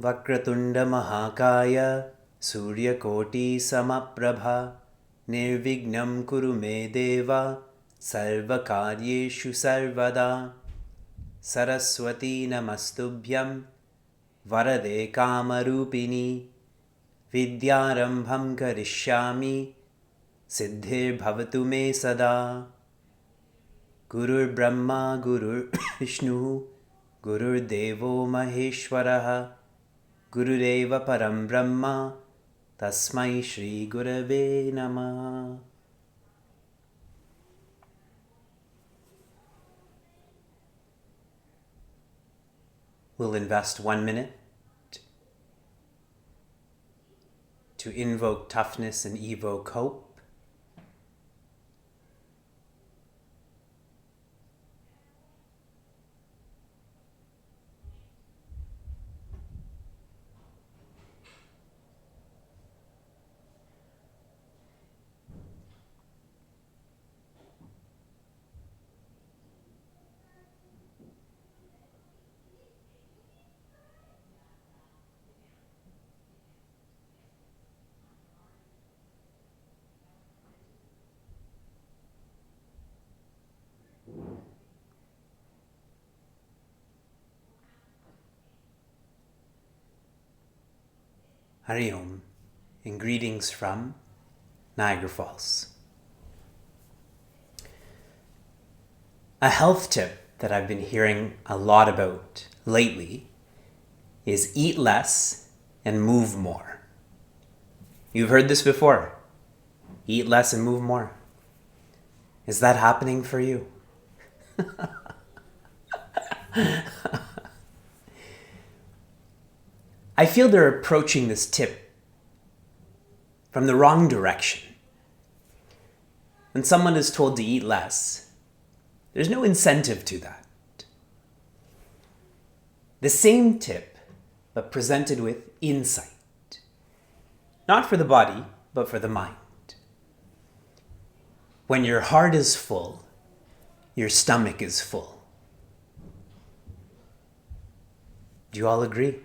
Vakratunda Mahakaya Suryakoti Samaprabha Nirvignam Kuru Me Deva Sarvakaryeshu Sarvada Saraswati Namastubhyam Varade Kamarupini Vidyarambham Karishyami Siddhir Bhavatu Me Sada Gurur Brahma Gurur Vishnu Gurur Devo Maheshwaraha Gurudeva Param Brahma Tasmai Shri Gurave Namah. We'll invest 1 minute to invoke toughness and evoke hope. Hari Om, and greetings from Niagara Falls. A health tip that I've been hearing a lot about lately is eat less and move more. You've heard this before. Eat less and move more. Is that happening for you? I feel they're approaching this tip from the wrong direction. When someone is told to eat less, there's no incentive to that. The same tip, but presented with insight. Not for the body, but for the mind. When your heart is full, your stomach is full. Do you all agree?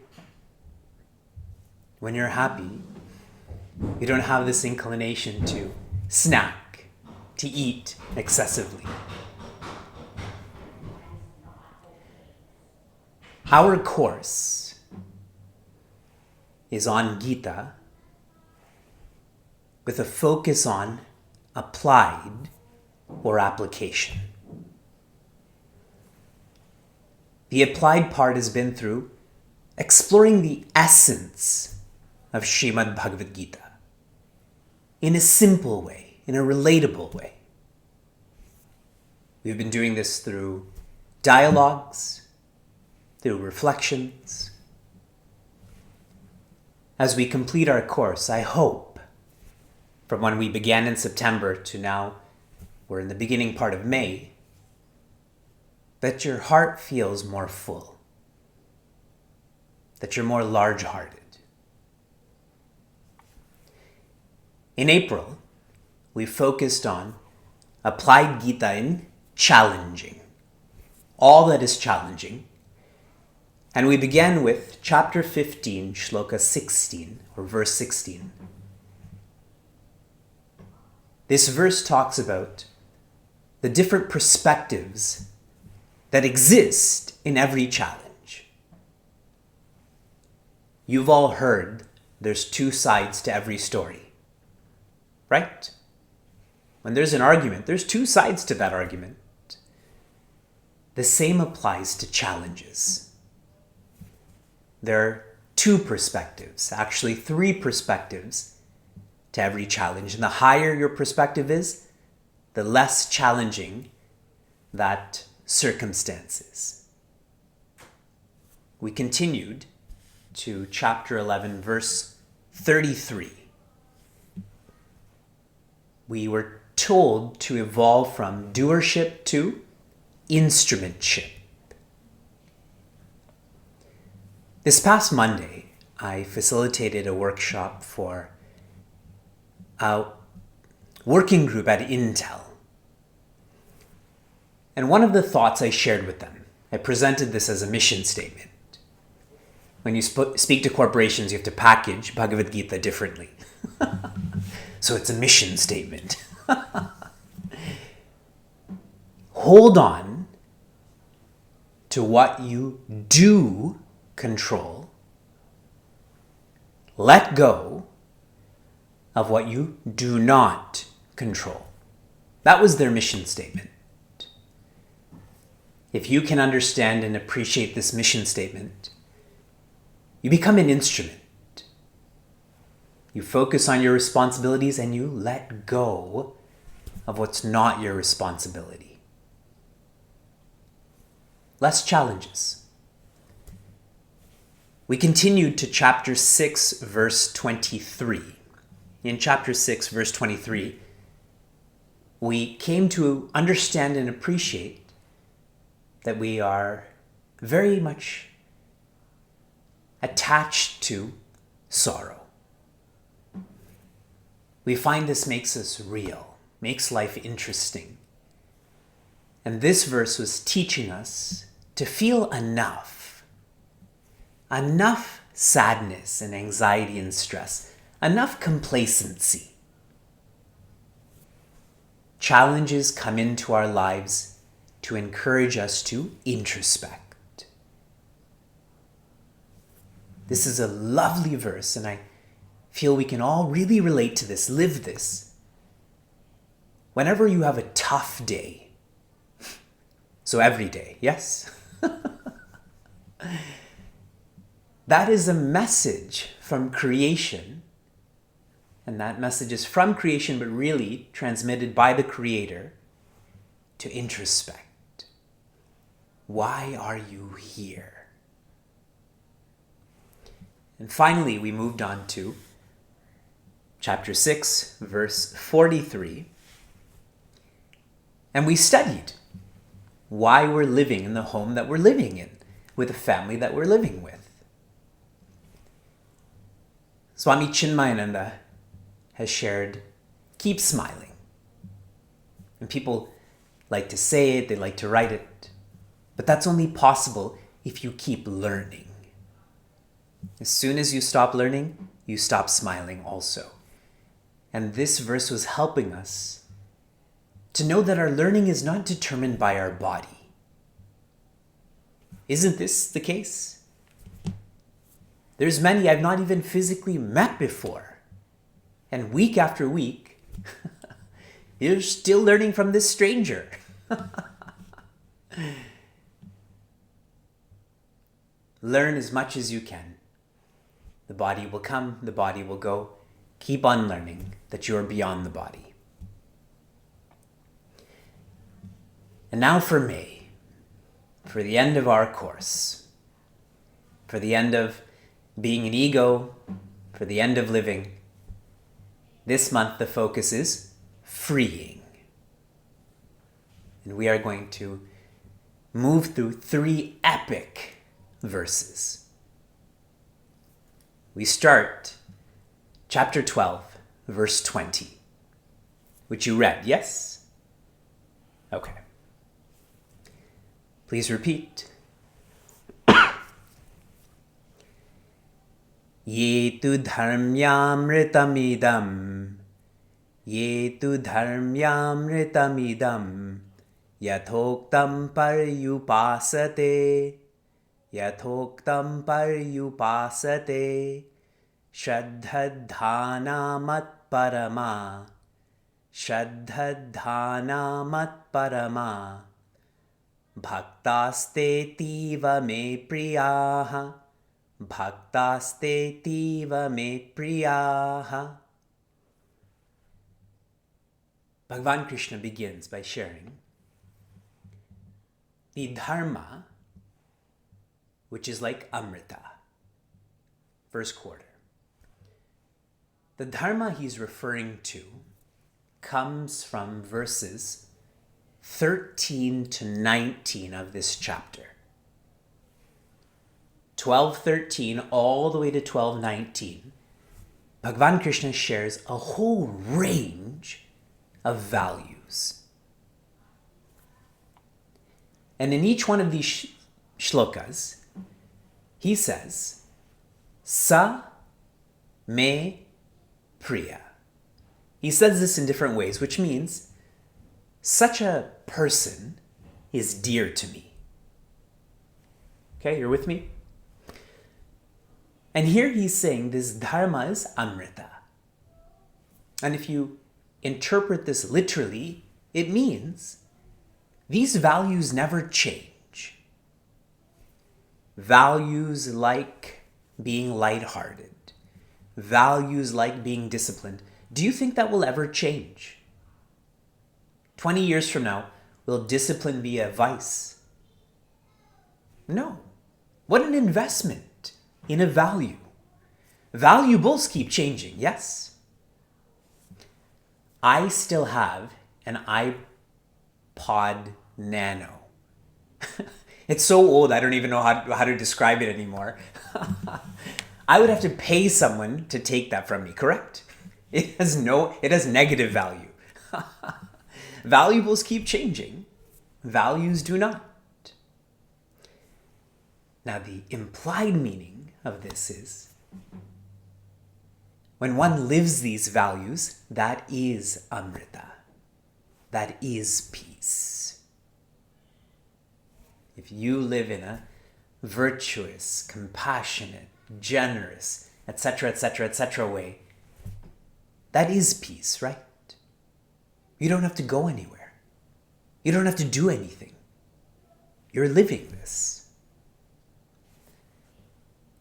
When you're happy, you don't have this inclination to snack, to eat excessively. Our course is on Gita with a focus on applied or application. The applied part has been through exploring the essence of Srimad Bhagavad Gita in a simple way, in a relatable way. We've been doing this through dialogues, through reflections. As we complete our course, I hope, from when we began in September to now we're in the beginning part of May, that your heart feels more full, that you're more large-hearted. In April, we focused on applied Gita in challenging, all that is challenging. And we began with chapter 15, shloka 16, or verse 16. This verse talks about the different perspectives that exist in every challenge. You've all heard there's two sides to every story. Right? When there's an argument, there's two sides to that argument. The same applies to challenges. There are two perspectives, actually three perspectives to every challenge. And the higher your perspective is, the less challenging that circumstance is. We continued to chapter 11, verse 33. We were told to evolve from doership to instrumentship. This past Monday, I facilitated a workshop for a working group at Intel. And one of the thoughts I shared with them, I presented this as a mission statement, When you speak to corporations, you have to package Bhagavad Gita differently. So it's a mission statement. Hold on to what you do control. Let go of what you do not control. That was their mission statement. If you can understand and appreciate this mission statement, you become an instrument. You focus on your responsibilities and you let go of what's not your responsibility. Less challenges. We continued to chapter 6, verse 23. In chapter 6, verse 23, we came to understand and appreciate that we are very much attached to sorrow. We find this makes us real, makes life interesting. And this verse was teaching us to feel enough sadness and anxiety and stress, enough complacency. Challenges come into our lives to encourage us to introspect. This is a lovely verse, and I feel we can all really relate to this, live this. Whenever you have a tough day, so every day, yes? That is a message from creation, and that message is from creation, but really transmitted by the Creator to introspect. Why are you here? And finally, we moved on to chapter 6, verse 43. And we studied why we're living in the home that we're living in, with the family that we're living with. Swami Chinmayananda has shared, keep smiling. And people like to say it, they like to write it, but that's only possible if you keep learning. As soon as you stop learning, you stop smiling also. And this verse was helping us to know that our learning is not determined by our body. Isn't this the case? There's many I've not even physically met before. And week after week, you're still learning from this stranger. Learn as much as you can. The body will come, the body will go. Keep on learning that you are beyond the body. And now for May, for the end of our course, for the end of being an ego, for the end of living. This month the focus is freeing. And we are going to move through 3 epic verses. We start chapter 12, verse 20, which you read, yes? Okay. Please repeat. Ye tu dharmyamritamidam, ye tu dharmyamritamidam, yathoktam paryupasate, yathoktam paryupasate, shraddhadhana matparama, shraddhadhana matparama, bhaktaste tiva me priyaha, bhaktaste tiva me priyaha. Bhagavan Krishna begins by sharing the Dharma, which is like Amrita. First quarter. The Dharma he's referring to comes from verses 13 to 19 of this chapter. 12:13 all the way to 12:19, Bhagavan Krishna shares a whole range of values. And in each one of these shlokas, he says Sa me priya. He says this in different ways, which means such a person is dear to me. Okay, you're with me? And here he's saying this dharma is amrita. And if you interpret this literally, it means these values never change. Values like being lighthearted, values like being disciplined. Do you think that will ever change? 20 years from now, will discipline be a vice? No. What an investment in a value. Valuables keep changing, yes? I still have an iPod Nano. It's so old, I don't even know how to describe it anymore. I would have to pay someone to take that from me, correct? It has negative value. Valuables keep changing. Values do not. Now, the implied meaning of this is when one lives these values, that is amrita. That is peace. If you live in a virtuous, compassionate, generous, etc., etc., etc. way, that is peace, right? You don't have to go anywhere. You don't have to do anything. You're living this.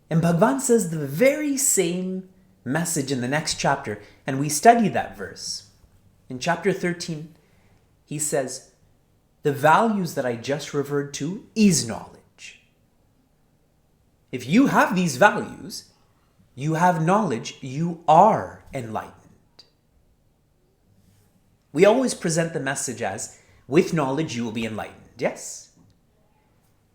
And Bhagavan says the very same message in the next chapter, and we study that verse. In chapter 13, he says, the values that I just referred to is knowledge. If you have these values, you have knowledge, you are enlightened. We always present the message as, with knowledge you will be enlightened, yes?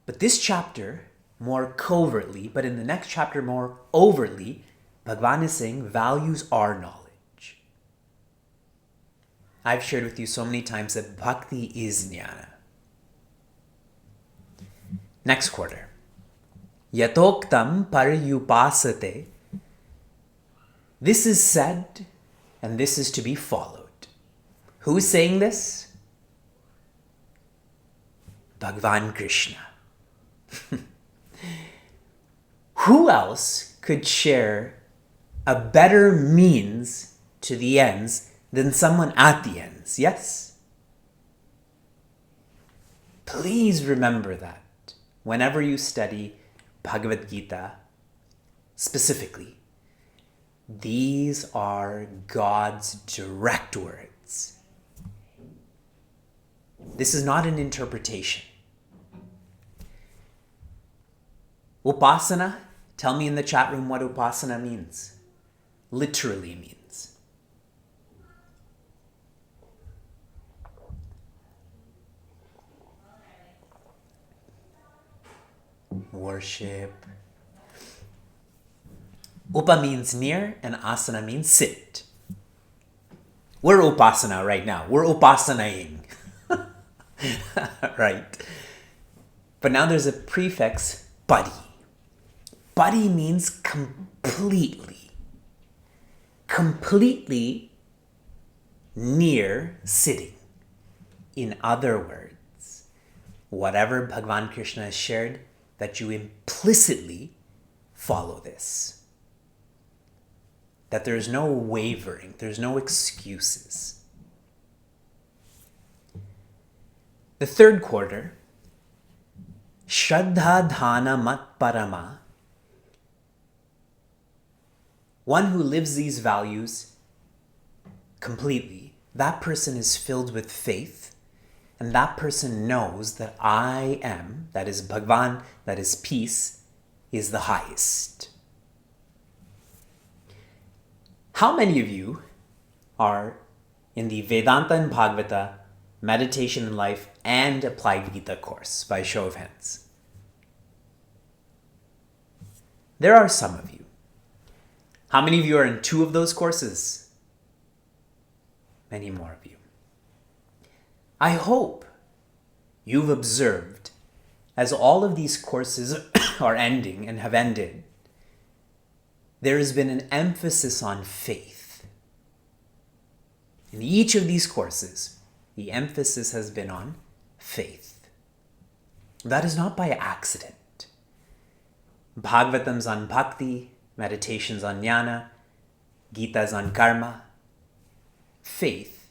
But this chapter, more covertly, but in the next chapter more overtly, Bhagavan is saying values are knowledge. I've shared with you so many times that bhakti is jnana. Next quarter. Yatoktam paryupasate. This is said, and this is to be followed. Who's saying this? Bhagavan Krishna. Who else could share a better means to the ends than someone at the ends? Yes? Please remember that whenever you study Bhagavad Gita, specifically, these are God's direct words. This is not an interpretation. Upasana, tell me in the chat room what Upasana means. Literally means. Worship. Upa means near and asana means sit. We're Upasana right now. We're Upasanaing. Right. But now there's a prefix, buddy. Buddy means completely. Completely near sitting. In other words, whatever Bhagavan Krishna has shared, that you implicitly follow this. That there's no wavering, there's no excuses. The third quarter, Shraddha Dhana Mat Parama. One who lives these values completely, that person is filled with faith, and that person knows that I am, that is Bhagavan, that is peace, is the highest. How many of you are in the Vedanta and Bhagavata, Meditation in Life, and Applied Gita course, by show of hands? There are some of you. How many of you are in 2 of those courses? Many more of you. I hope you've observed, as all of these courses are ending and have ended, there has been an emphasis on faith. In each of these courses, the emphasis has been on faith. That is not by accident. Bhagavatam's on bhakti, meditations on jnana, Gita's on karma. Faith.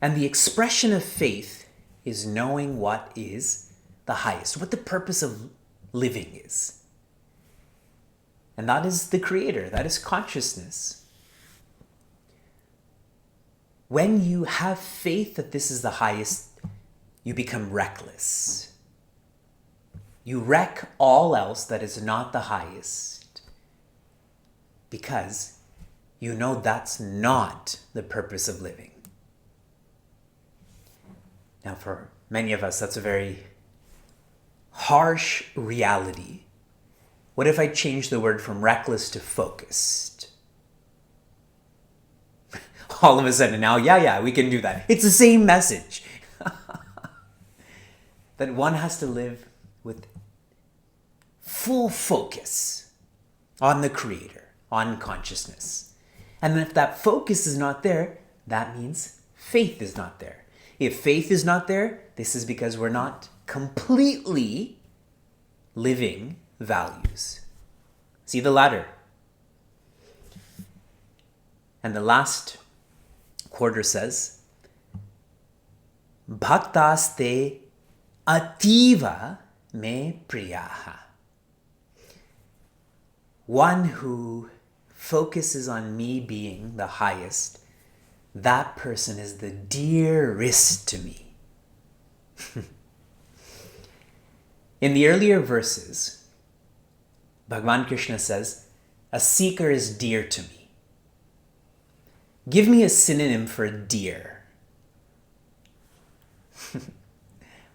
And the expression of faith is knowing what is the highest, what the purpose of living is. And that is the Creator, that is consciousness. When you have faith that this is the highest, you become reckless. You wreck all else that is not the highest because you know that's not the purpose of living. Now, for many of us, that's a very harsh reality. What if I change the word from reckless to focused? All of a sudden now, yeah, we can do that. It's the same message. That one has to live with full focus on the Creator, on consciousness. And if that focus is not there, that means faith is not there. If faith is not there, this is because we're not completely living values. See the ladder. And the last quarter says, Bhaktaste ativa me priyaha. One who focuses on me being the highest, that person is the dearest to me. In the earlier verses, Bhagavan Krishna says, a seeker is dear to me. Give me a synonym for dear.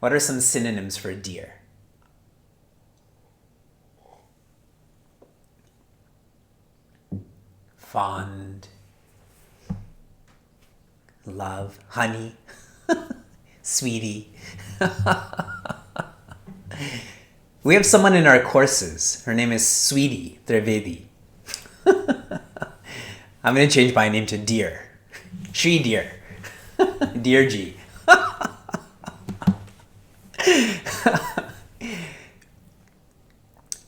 What are some synonyms for dear? Fond, love, honey, sweetie. We have someone in our courses. Her name is Sweetie Trivedi. I'm going to change my name to Dear. Shri Dear. Dear G.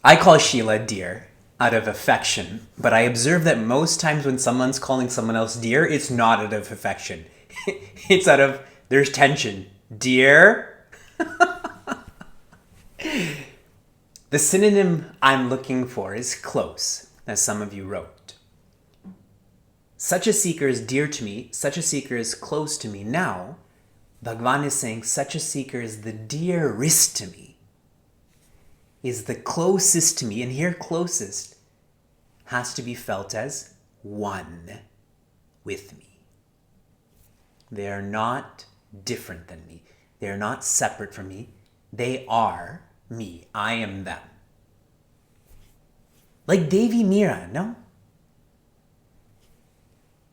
I call Sheila Dear out of affection, but I observe that most times when someone's calling someone else Dear, it's not out of affection. It's out of, there's tension. Dear. The synonym I'm looking for is close, as some of you wrote. Such a seeker is dear to me, such a seeker is close to me. Now, Bhagavan is saying such a seeker is the dearest to me, is the closest to me. And here closest has to be felt as one with me. They are not different than me. They are not separate from me. They are me. I am them. Like Devi Meera, no?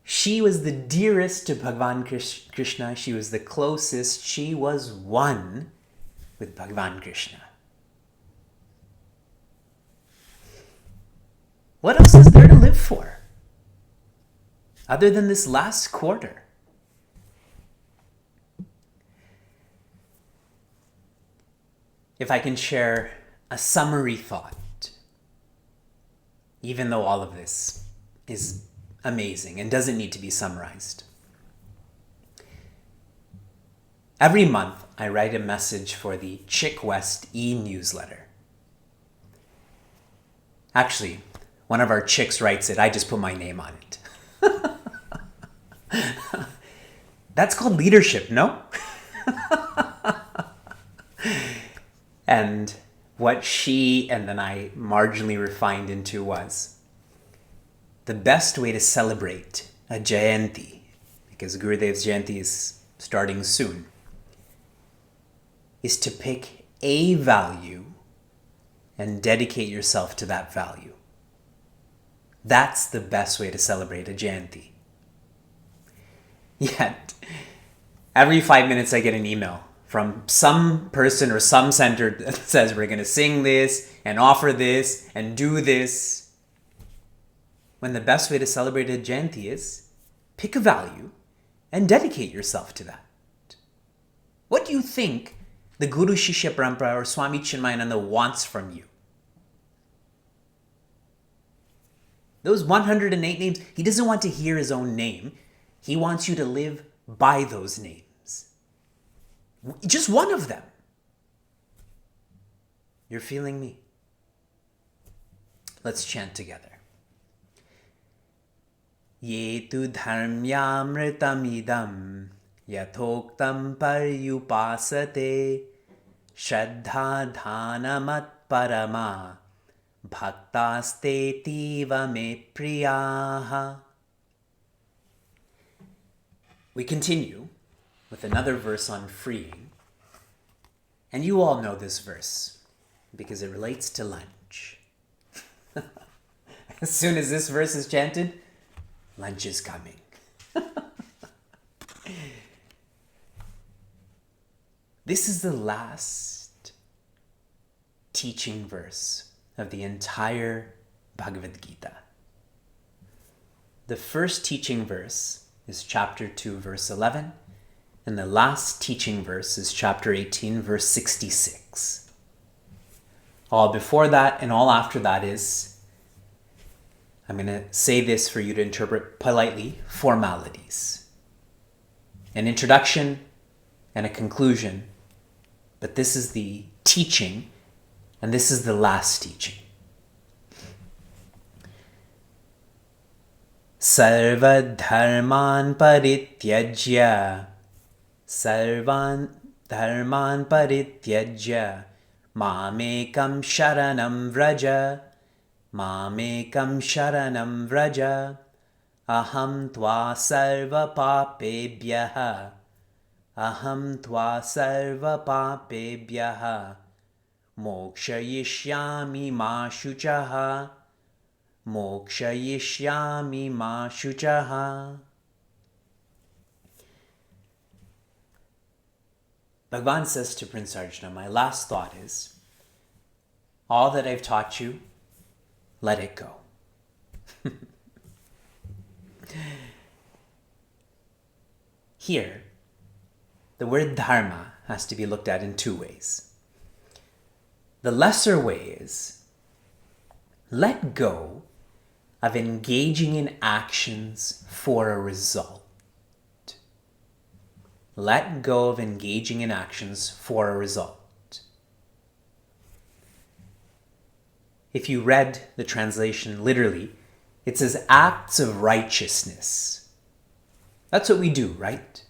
She was the dearest to Bhagavan Krishna. She was the closest. She was one with Bhagavan Krishna. What else is there to live for? Other than this last quarter. If I can share a summary thought, even though all of this is amazing and doesn't need to be summarized. Every month, I write a message for the Chick West e-newsletter. Actually, one of our chicks writes it. I just put my name on it. That's called leadership, no? And what she and then I marginally refined into was the best way to celebrate a Jayanti, because Gurudev's Jayanti is starting soon, is to pick a value and dedicate yourself to that value. That's the best way to celebrate a Jayanti. Yet, every 5 minutes I get an email from some person or some center that says we're going to sing this and offer this and do this. when the best way to celebrate a Jayanti is pick a value and dedicate yourself to that. What do you think the Guru Shishya Parampara or Swami Chinmayananda wants from you? Those 108 names, he doesn't want to hear his own name. He wants you to live by those names. Just one of them. You're feeling me? Let's chant together. Ye tu dharmyamritamidam yathoktam paryupasate shraddha dhanamat parama bhaktastetiva me priyaha. We continue with another verse on freeing. And you all know this verse because it relates to lunch. As soon as this verse is chanted, lunch is coming. This is the last teaching verse of the entire Bhagavad Gita. The first teaching verse is chapter 2, verse 11, and the last teaching verse is chapter 18, verse 66. All before that and all after that is, I'm going to say this for you to interpret politely, formalities. An introduction and a conclusion, but this is the teaching, and this is the last teaching. Sarva dharman parityajya mamekam sharanam vraja aham tva sarva papebhyaha mokshayishyami ma shuchaha. Bhagavan says to Prince Arjuna, my last thought is, all that I've taught you, let it go. Here, the word dharma has to be looked at in two ways. The lesser way is, let go of engaging in actions for a result. Let go of engaging in actions for a result. If you read the translation literally, it says acts of righteousness. That's what we do, right?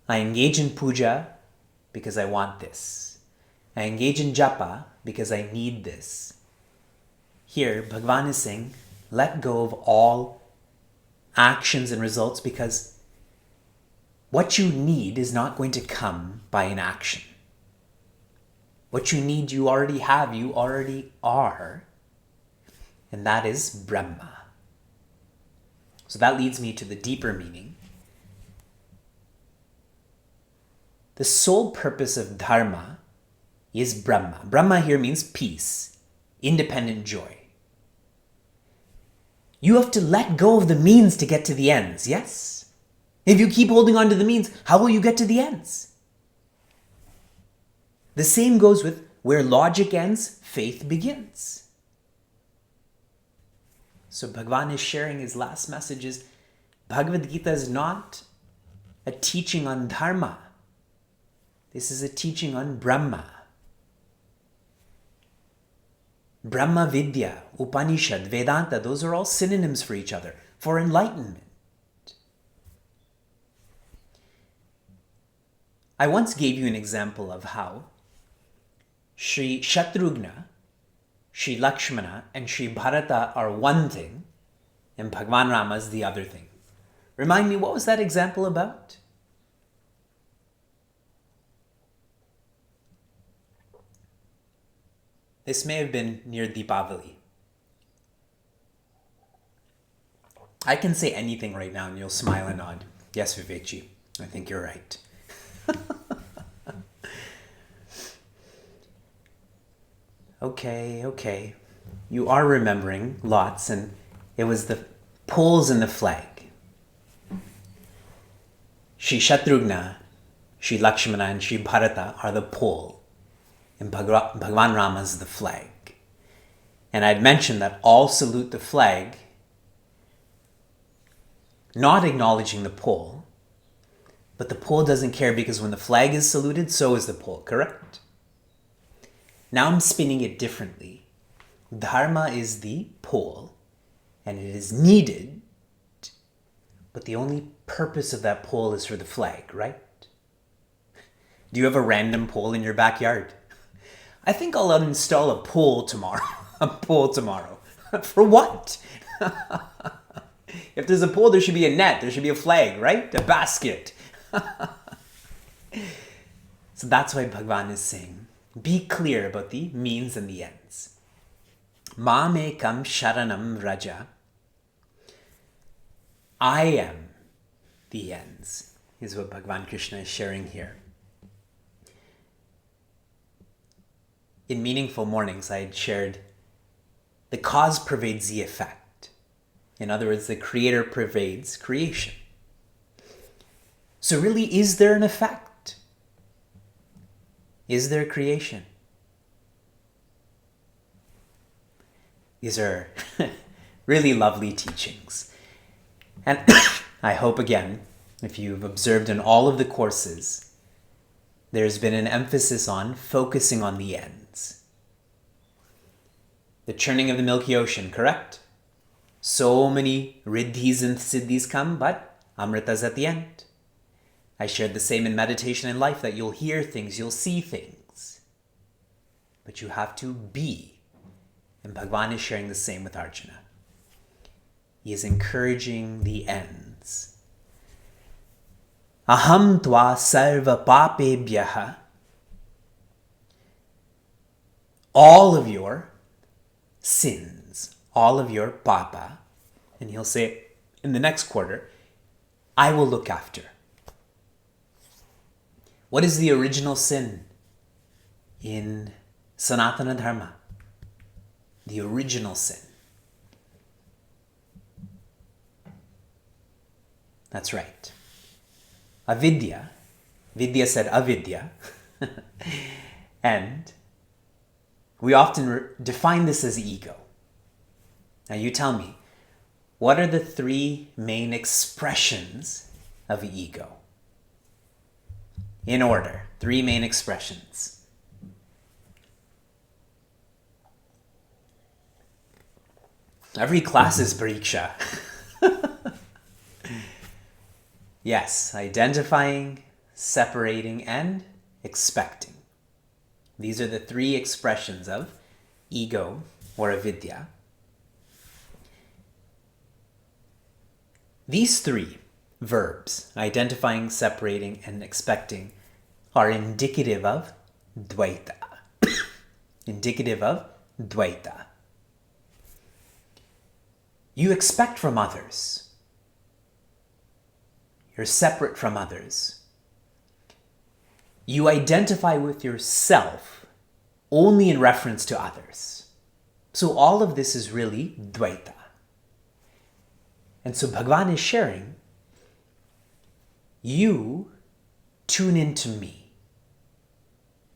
I engage in puja because I want this. I engage in japa because I need this. Here, Bhagavan is saying, let go of all actions and results because what you need is not going to come by an action. What you need, you already have, you already are. And that is Brahma. So that leads me to the deeper meaning. The sole purpose of Dharma is Brahma. Brahma here means peace, independent joy. You have to let go of the means to get to the ends, yes? If you keep holding on to the means, how will you get to the ends? The same goes with where logic ends, faith begins. So Bhagavan is sharing his last message is, Bhagavad Gita is not a teaching on Dharma. This is a teaching on Brahma. Brahma Vidya, Upanishad, Vedanta, those are all synonyms for each other, for enlightenment. I once gave you an example of how Sri Shatrughna, Sri Lakshmana, and Sri Bharata are one thing, and Bhagwan Rama is the other thing. Remind me, what was that example about? This may have been near Deepavali. I can say anything right now and you'll smile and nod. Yes, Vivekji, I think you're right. Okay. You are remembering lots, and It was the poles in the flag. Shri Shatrugna, Shri Lakshmana, and Shri Bharata are the pole, and Bhagwan Rama is the flag. And I'd mentioned that all salute the flag, not acknowledging the pole, but the pole doesn't care because when the flag is saluted, so is the pole, correct? Now I'm spinning it differently. Dharma is the pole, and it is needed, but the only purpose of that pole is for the flag, right? Do you have a random pole in your backyard? I think I'll uninstall a pole tomorrow. A pole tomorrow. For what? If there's a pole, there should be a net. There should be a flag, right? A basket. So that's why Bhagavan is saying, be clear about the means and the ends. Mamekam sharanam raja. I am the ends, is what Bhagavan Krishna is sharing here. In Meaningful Mornings, I had shared the cause pervades the effect. In other words, the creator pervades creation. So really, is there an effect? Is there creation? These are really lovely teachings. And I hope, again, if you've observed in all of the courses, there's been an emphasis on focusing on the ends. The churning of the Milky Ocean, correct? So many riddhis and siddhis come, but amrita's at the end. I shared the same in meditation and life, that you'll hear things, you'll see things, but you have to be. And Bhagavan is sharing the same with Arjuna. He is encouraging the ends. Aham tva sarva papebhyaha. All of your sins, all of your papa, and he'll say in the next quarter, I will look after. What is the original sin in Sanatana Dharma? The original sin. That's right. Avidya. Vidya said avidya. And we often define this as ego. Now you tell me, what are the three main expressions of ego? In order, three main expressions. Every class is pariksha. Yes, identifying, separating, and expecting. These are the three expressions of ego or avidya. These three verbs, identifying, separating, and expecting, are indicative of dvaita. Indicative of dvaita. You expect from others. You're separate from others. You identify with yourself only in reference to others. So all of this is really dvaita. And so Bhagavan is sharing, you tune into me.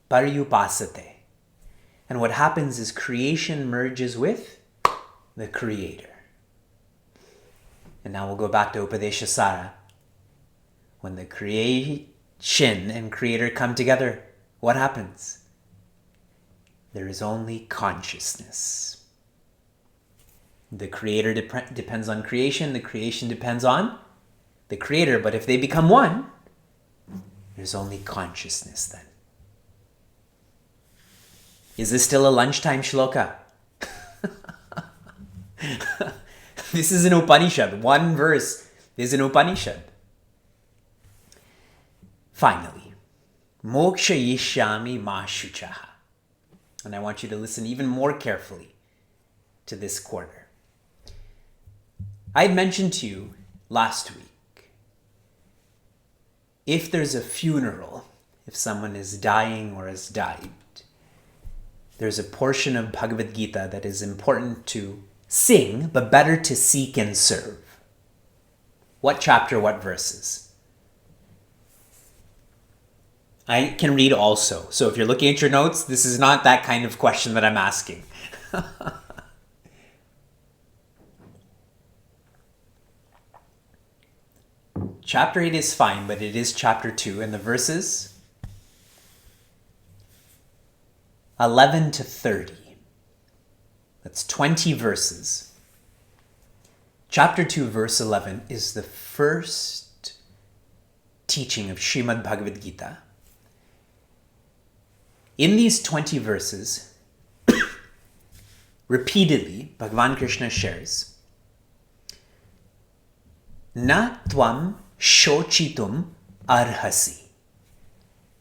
Paryupasate. And what happens is creation merges with the creator. And now we'll go back to Upadeshasara. When the creation and creator come together, what happens? There is only consciousness. The creator depends on creation, the creation depends on the creator, but if they become one, there's only consciousness then. Is this still a lunchtime shloka? This is an Upanishad. One verse is an Upanishad. Finally, moksha yishyami ma shuchaha. And I want you to listen even more carefully to this quarter. I mentioned to you last week, if there's a funeral, if someone is dying or has died, there's a portion of Bhagavad Gita that is important to sing, but better to seek and serve. What chapter, what verses? I can read also. So if you're looking at your notes, this is not that kind of question that I'm asking. Chapter 8 is fine, but it is chapter 2, and the verses 11 to 30. That's 20 verses. Chapter 2, verse 11 is the first teaching of Srimad Bhagavad Gita. In these 20 verses, repeatedly, Bhagavan Krishna shares, Na tvam shochitum arhasi.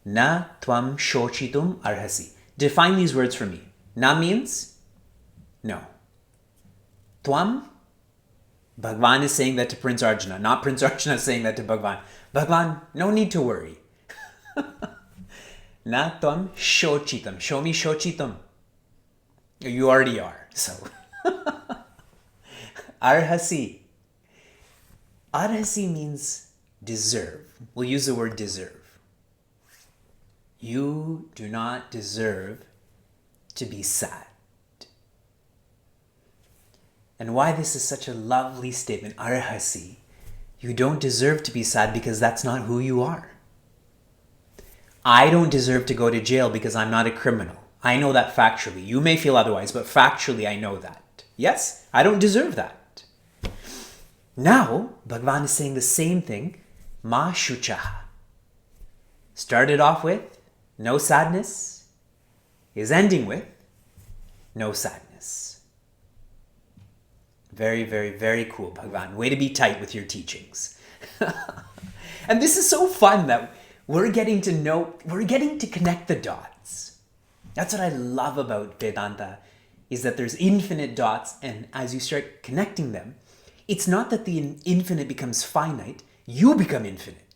Na tvam shochitum arhasi. Define these words for me. Na means no. Tvam, Bhagavan is saying that to Prince Arjuna, not Prince Arjuna saying that to Bhagavan. Bhagavan, no need to worry. Na tvam shochitam. Show me shochitam. You already are. So, arhasi. Arhasi means deserve. We'll use the word deserve. You do not deserve to be sad. And why this is such a lovely statement, arhasi. You don't deserve to be sad because that's not who you are. I don't deserve to go to jail because I'm not a criminal. I know that factually. You may feel otherwise, but factually I know that. Yes, I don't deserve that. Now, Bhagavan is saying the same thing, ma shuchaha. Started off with no sadness, is ending with no sadness. Very, very, very cool, Bhagavan. Way to be tight with your teachings. And this is so fun that we're getting to connect the dots. That's what I love about Vedanta, is that there's infinite dots, and as you start connecting them, it's not that the infinite becomes finite, you become infinite.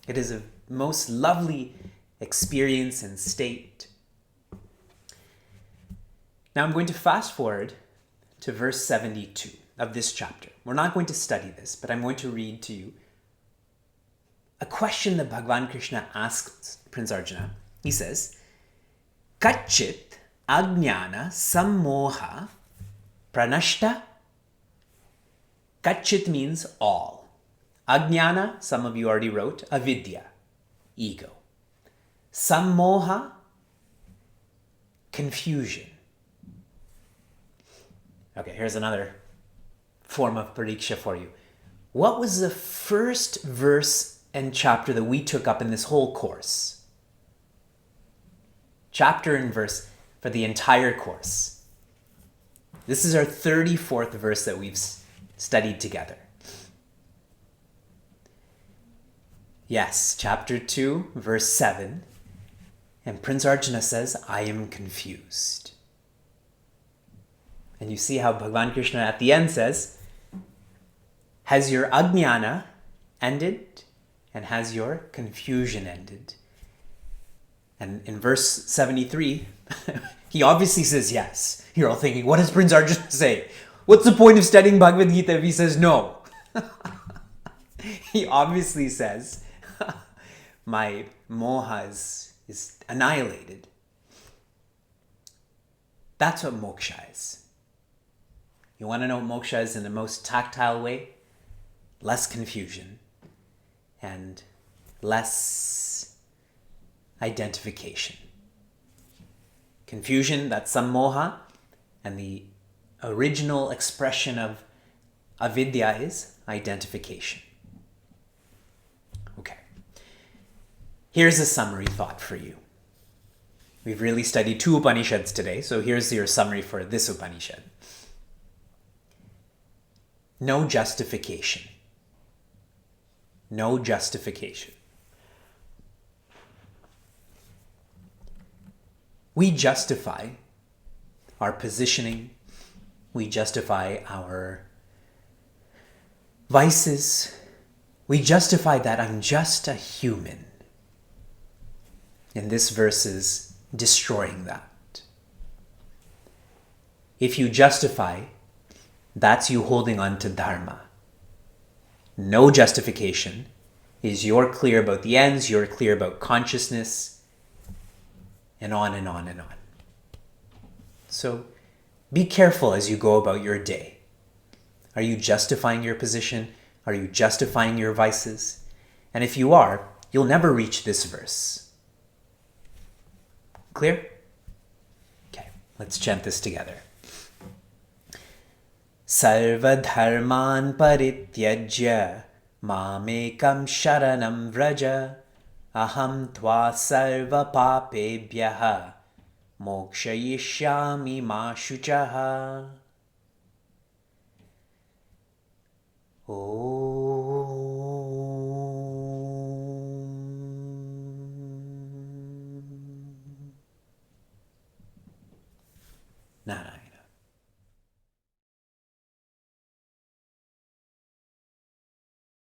It is a most lovely experience and state. Now I'm going to fast forward to verse 72 of this chapter. We're not going to study this, but I'm going to read to you a question that Bhagavan Krishna asks Prince Arjuna. He says, Kachit ajnana sammoha pranashta. Kachit means all. Ajnana, some of you already wrote, avidya, ego. Sammoha, confusion. Okay, here's another form of pariksha for you. What was the first verse and chapter that we took up in this whole course? Chapter and verse for the entire course. This is our 34th verse that we've studied together. Yes, chapter 2, verse 7. And Prince Arjuna says, I am confused. And you see how Bhagavan Krishna at the end says, has your ajnana ended? And has your confusion ended? And in verse 73, he obviously says yes. You're all thinking, what does Prince Arjuna say? What's the point of studying Bhagavad Gita if he says no? He obviously says, my moha is annihilated. That's what moksha is. You want to know what moksha is in the most tactile way? Less confusion and less identification. Confusion, that's sammoha, and the original expression of avidya is identification. Okay. Here's a summary thought for you. We've really studied 2 Upanishads today, so here's your summary for this Upanishad. No justification. No justification. We justify our positioning. We justify our vices. We justify that I'm just a human. And this verse is destroying that. If you justify, that's you holding on to Dharma. No justification is you're clear about the ends, you're clear about consciousness, and on and on and on. So be careful as you go about your day. Are you justifying your position? Are you justifying your vices? And if you are, you'll never reach this verse. Clear? Okay, let's chant this together. Sarva dharman parityajya mamekam sharanam vraja aham tva sarva papebhyaha mokshayishyami ma shuchaha. Oh.